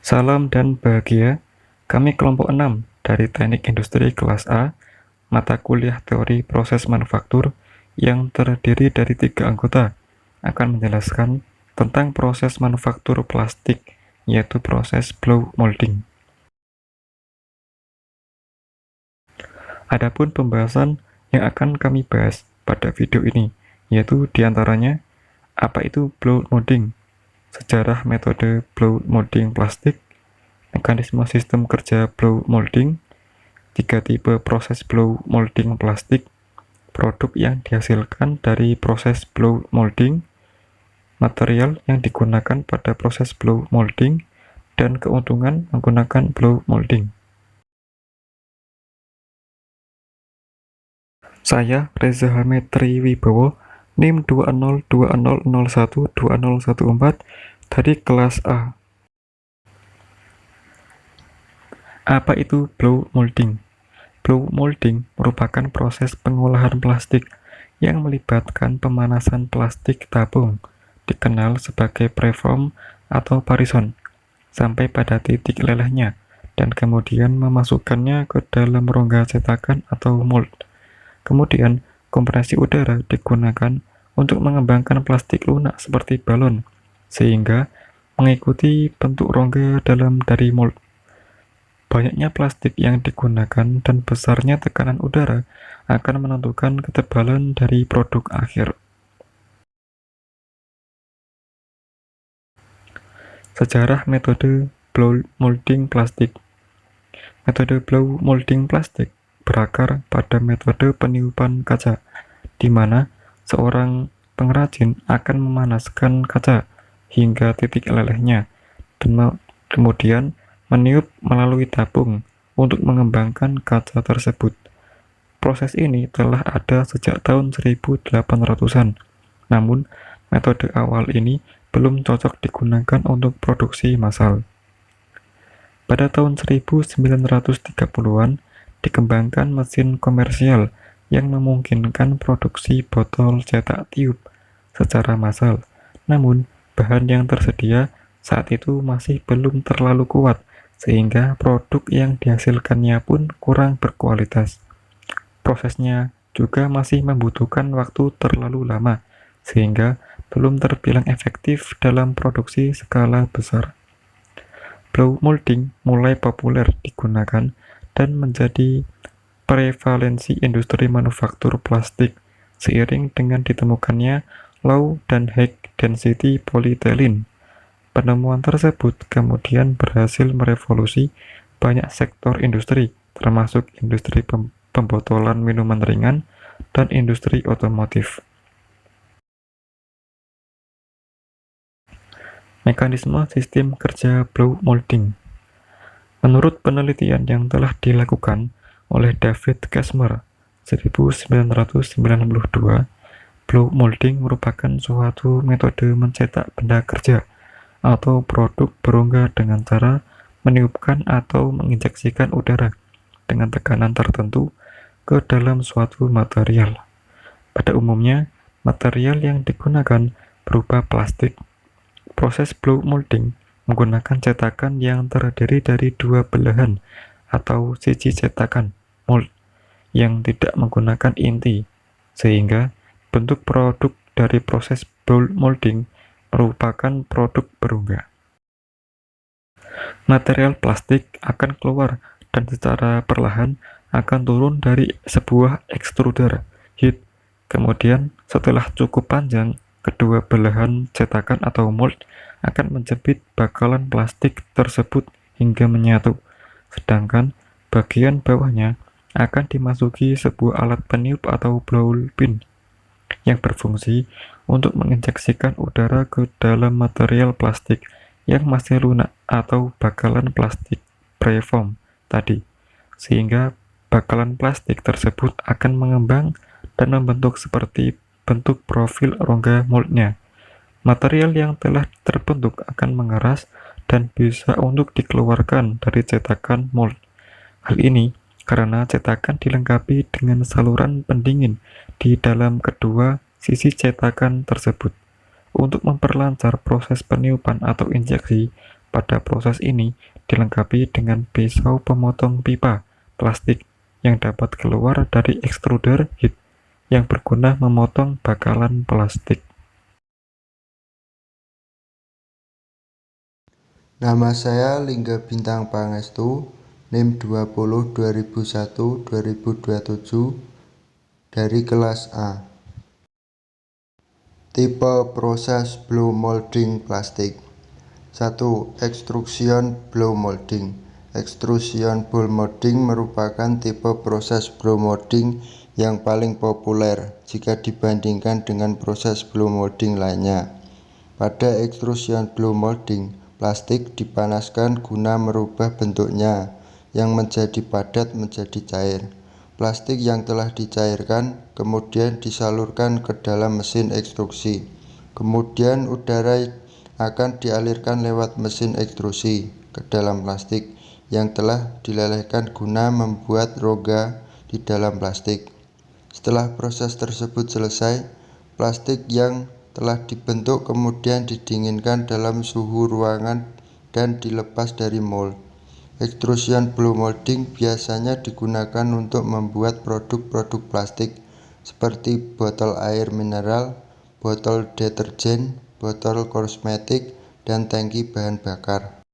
Salam dan bahagia, kami kelompok 6 dari Teknik Industri kelas A, mata kuliah teori proses manufaktur yang terdiri dari 3 anggota, akan menjelaskan tentang proses manufaktur plastik, yaitu proses blow molding. Adapun pembahasan yang akan kami bahas pada video ini, yaitu diantaranya, apa itu blow molding, sejarah metode blow molding plastik, mekanisme sistem kerja blow molding, 3 tipe proses blow molding plastik, produk yang dihasilkan dari proses blow molding, material yang digunakan pada proses blow molding, dan keuntungan menggunakan blow molding. Saya Reza Hamid Triwibowo, NIM 20200012014 dari kelas A. Apa itu blow molding? Blow molding merupakan proses pengolahan plastik yang melibatkan pemanasan plastik tabung, dikenal sebagai preform atau parison, sampai pada titik lelehnya, dan kemudian memasukkannya ke dalam rongga cetakan atau mold. Kemudian, kompresi udara digunakan untuk mengembangkan plastik lunak seperti balon, sehingga mengikuti bentuk rongga dalam dari mold. Banyaknya plastik yang digunakan dan besarnya tekanan udara akan menentukan ketebalan dari produk akhir. Sejarah metode blow molding plastik. Metode blow molding plastik berakar pada metode peniupan kaca, di mana seorang pengrajin akan memanaskan kaca hingga titik lelehnya dan kemudian meniup melalui tabung untuk mengembangkan kaca tersebut. Proses ini telah ada sejak tahun 1800-an, namun metode awal ini belum cocok digunakan untuk produksi massal. Pada tahun 1930-an, dikembangkan mesin komersial yang memungkinkan produksi botol cetak tiup secara massal. Namun, bahan yang tersedia saat itu masih belum terlalu kuat, sehingga produk yang dihasilkannya pun kurang berkualitas. Prosesnya juga masih membutuhkan waktu terlalu lama, sehingga belum terbilang efektif dalam produksi skala besar. Blow molding mulai populer digunakan dan menjadi prevalensi industri manufaktur plastik seiring dengan ditemukannya low dan high density polyethylene. Penemuan tersebut kemudian berhasil merevolusi banyak sektor industri, termasuk industri pembotolan minuman ringan dan industri otomotif. Mekanisme sistem kerja blow molding. Menurut penelitian yang telah dilakukan oleh David Kessmer 1992, blow molding merupakan suatu metode mencetak benda kerja atau produk berongga dengan cara meniupkan atau menginjeksikan udara dengan tekanan tertentu ke dalam suatu material. Pada umumnya, material yang digunakan berupa plastik. Proses blow molding menggunakan cetakan yang terdiri dari 2 belahan atau sisi cetakan mold yang tidak menggunakan inti, sehingga bentuk produk dari proses blow molding merupakan produk berongga. Material plastik akan keluar dan secara perlahan akan turun dari sebuah extruder heat. Kemudian setelah cukup panjang, kedua belahan cetakan atau mold akan menjepit bakalan plastik tersebut hingga menyatu, sedangkan bagian bawahnya akan dimasuki sebuah alat peniup atau blow pin yang berfungsi untuk menginjeksikan udara ke dalam material plastik yang masih lunak atau bakalan plastik preform tadi, sehingga bakalan plastik tersebut akan mengembang dan membentuk seperti bentuk profil rongga moldnya. Material yang telah terbentuk akan mengeras dan bisa untuk dikeluarkan dari cetakan mold. Hal ini karena cetakan dilengkapi dengan saluran pendingin di dalam kedua sisi cetakan tersebut. Untuk memperlancar proses peniupan atau injeksi, Pada proses ini dilengkapi dengan pisau pemotong pipa plastik yang dapat keluar dari extruder heat yang berguna memotong bakalan plastik. Nama saya Lingga Bintang Pangestu, NIM 20 2001 2027 dari kelas A. Tipe proses blow molding plastik. 1. Extrusion blow molding. Extrusion blow molding merupakan tipe proses blow molding yang paling populer jika dibandingkan dengan proses blow molding lainnya. Pada extrusion blow molding, plastik dipanaskan guna merubah bentuknya yang menjadi padat menjadi cair. Plastik yang telah dicairkan kemudian disalurkan ke dalam mesin ekstrusi. Kemudian udara akan dialirkan lewat mesin ekstrusi ke dalam plastik yang telah dilelehkan guna membuat rongga di dalam plastik. Setelah proses tersebut selesai, plastik yang telah dibentuk kemudian didinginkan dalam suhu ruangan dan dilepas dari mold. Extrusion blow molding biasanya digunakan untuk membuat produk-produk plastik seperti botol air mineral, botol deterjen, botol kosmetik, dan tangki bahan bakar.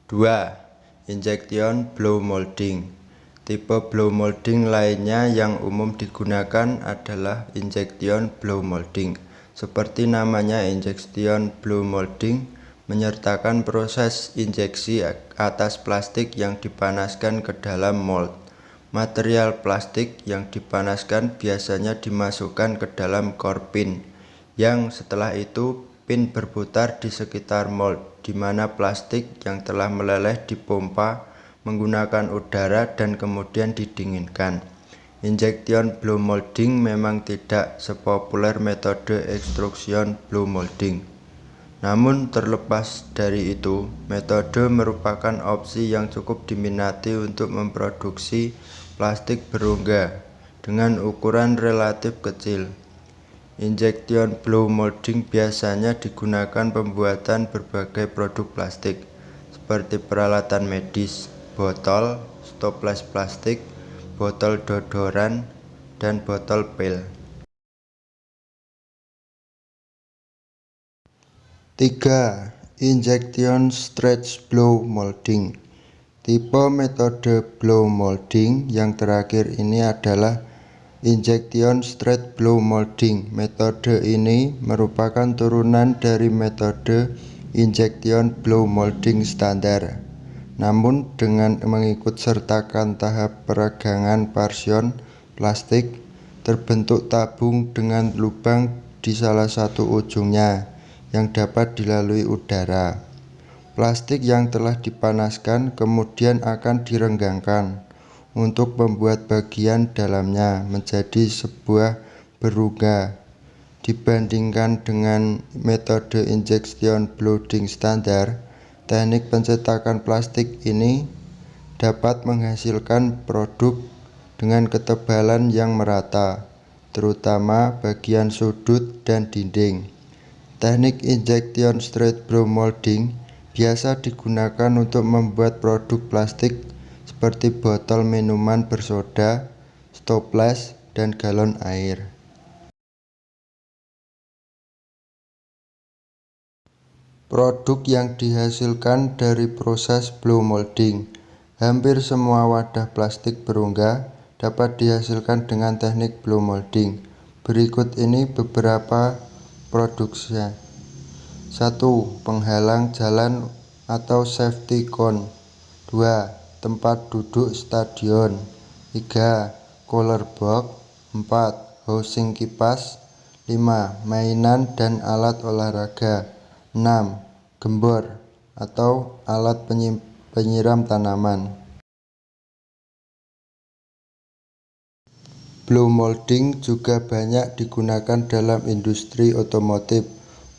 2. Injection blow molding. Tipe blow molding lainnya yang umum digunakan adalah injection blow molding. Seperti namanya, injection blow molding menyertakan proses injeksi atas plastik yang dipanaskan ke dalam mold. Material plastik yang dipanaskan biasanya dimasukkan ke dalam core pin, yang setelah itu pin berputar di sekitar mold, di mana plastik yang telah meleleh dipompa menggunakan udara dan kemudian didinginkan. Injection blow molding memang tidak sepopuler metode extrusion blow molding. Namun terlepas dari itu, metode merupakan opsi yang cukup diminati untuk memproduksi plastik berongga dengan ukuran relatif kecil. Injection blow molding biasanya digunakan pembuatan berbagai produk plastik seperti peralatan medis, botol, stoples plastik, botol deodoran, dan botol pil. 3. Injection stretch blow molding. Tipe metode blow molding yang terakhir ini adalah injection stretch blow molding. Metode ini merupakan turunan dari metode injection blow molding standar. Namun dengan mengikut sertakan tahap peregangan parsion plastik, terbentuk tabung dengan lubang di salah satu ujungnya yang dapat dilalui udara. Plastik yang telah dipanaskan kemudian akan direnggangkan untuk membuat bagian dalamnya menjadi sebuah berongga. Dibandingkan dengan metode injection molding standar, teknik pencetakan plastik ini dapat menghasilkan produk dengan ketebalan yang merata, terutama bagian sudut dan dinding. Teknik injection stretch blow molding biasa digunakan untuk membuat produk plastik seperti botol minuman bersoda, stoples, dan galon air. Produk yang dihasilkan dari proses blow molding. Hampir semua wadah plastik berongga dapat dihasilkan dengan teknik blow molding. Berikut ini beberapa produksinya. 1. Penghalang jalan atau safety cone. 2. Tempat duduk stadion. 3. Cooler box. 4. Housing kipas. 5. Mainan dan alat olahraga. 6. Gembor atau alat penyiram tanaman. Blow molding juga banyak digunakan dalam industri otomotif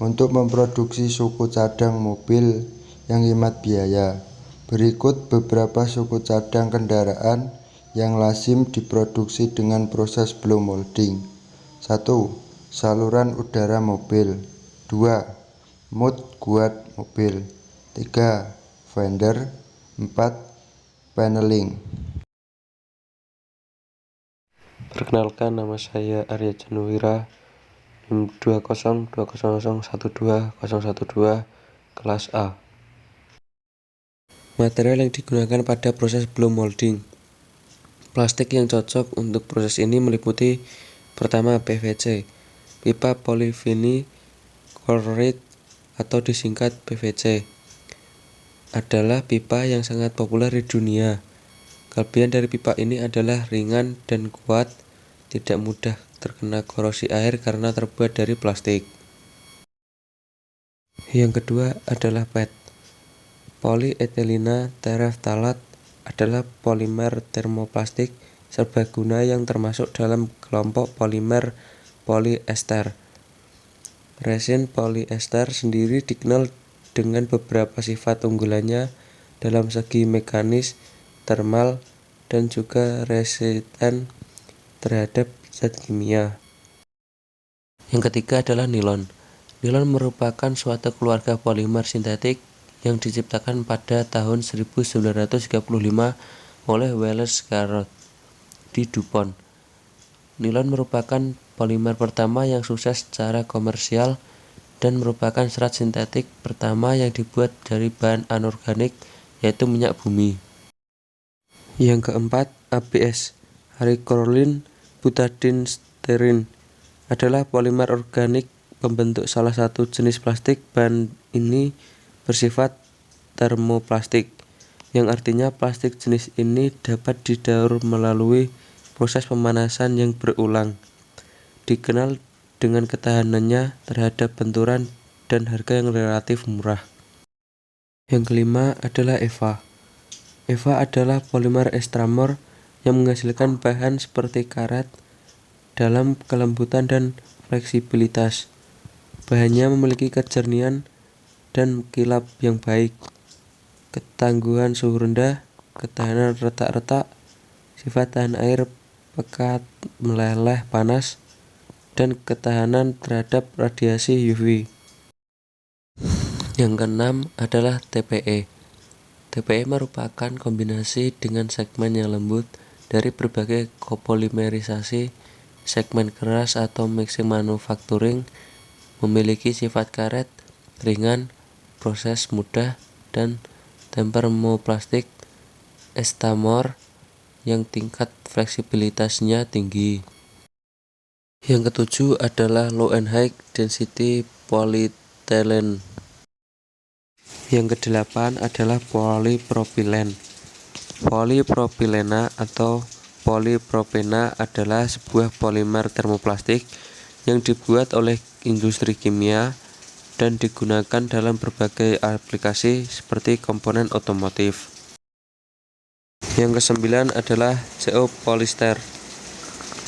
untuk memproduksi suku cadang mobil yang hemat biaya. Berikut beberapa suku cadang kendaraan yang lazim diproduksi dengan proses blow molding. 1. Saluran udara mobil. 2. Mood guard mobil. 3. Fender. 4. Paneling. Perkenalkan, nama saya Arya Januwira, NIM 2020012012, kelas A. Material yang digunakan pada proses blow molding. Plastik yang cocok untuk proses ini meliputi: pertama, PVC, pipa polyvinyl chloride atau disingkat PVC, adalah pipa yang sangat populer di dunia. Kelebihan dari pipa ini adalah ringan dan kuat, tidak mudah terkena korosi air karena terbuat dari plastik. Yang kedua adalah PET. Polyethylene terephthalate adalah polimer termoplastik serbaguna yang termasuk dalam kelompok polimer polyester. Resin polyester sendiri dikenal dengan beberapa sifat unggulannya dalam segi mekanis, termal, dan juga resisten terhadap zat kimia. Yang ketiga adalah nilon. Nilon merupakan suatu keluarga polimer sintetik yang diciptakan pada tahun 1935 oleh Wallace Carroll di DuPont. Nilon merupakan polimer pertama yang sukses secara komersial dan merupakan serat sintetik pertama yang dibuat dari bahan anorganik, yaitu minyak bumi. Yang keempat, ABS, hydroxyl butadiene styrene, adalah polimer organik pembentuk salah satu jenis plastik. Bahan ini bersifat termoplastik, yang artinya plastik jenis ini dapat didaur melalui proses pemanasan yang berulang. Dikenal dengan ketahanannya terhadap benturan dan harga yang relatif murah. Yang kelima adalah EVA. EVA adalah polimer elastomer yang menghasilkan bahan seperti karet dalam kelembutan dan fleksibilitas. Bahannya memiliki kejernihan dan kilap yang baik, ketangguhan suhu rendah, ketahanan retak-retak, sifat tahan air, pekat meleleh panas, dan ketahanan terhadap radiasi UV. Yang keenam adalah TPE. TPE merupakan kombinasi dengan segmen yang lembut dari berbagai kopolimerisasi, segmen keras atau mixing manufacturing, memiliki sifat karet, ringan, proses mudah, dan termoplastik elastomer yang tingkat fleksibilitasnya tinggi. Yang ketujuh adalah low and high density polyethylene. Yang kedelapan adalah polipropilen. Polipropilena atau polipropena adalah sebuah polimer termoplastik yang dibuat oleh industri kimia dan digunakan dalam berbagai aplikasi seperti komponen otomotif. Yang kesembilan adalah CO polyester.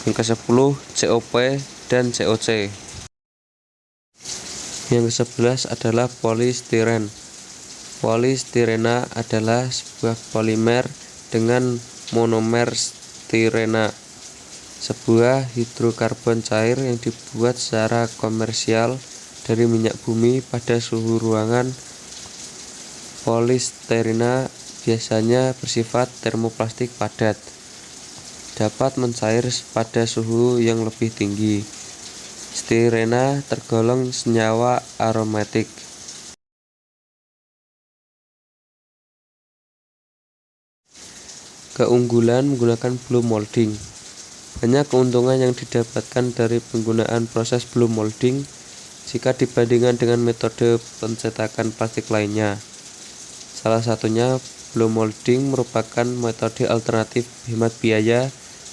Yang ke-10 COP dan COC. Yang ke-11 adalah polistiren. Polistirena adalah sebuah polimer dengan monomer stirena, sebuah hidrokarbon cair yang dibuat secara komersial dari minyak bumi pada suhu ruangan. Polistirena biasanya bersifat termoplastik padat, dapat mencair pada suhu yang lebih tinggi. Stirena tergolong senyawa aromatik. Keunggulan menggunakan blow molding. Banyak keuntungan yang didapatkan dari penggunaan proses blow molding jika dibandingkan dengan metode pencetakan plastik lainnya. Salah satunya, blow molding merupakan metode alternatif hemat biaya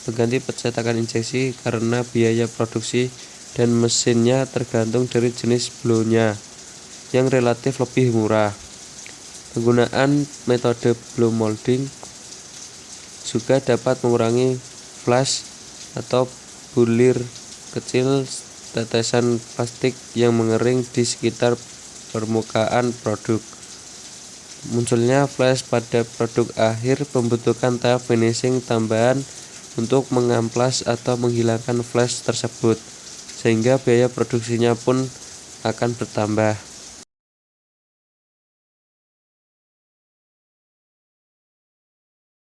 pengganti pencetakan injeksi karena biaya produksi dan mesinnya tergantung dari jenis blow-nya yang relatif lebih murah. Penggunaan metode blow molding juga dapat mengurangi flash atau bulir kecil tetesan plastik yang mengering di sekitar permukaan produk. Munculnya flash pada produk akhir membutuhkan tahap finishing tambahan untuk mengamplas atau menghilangkan flash tersebut, sehingga biaya produksinya pun akan bertambah.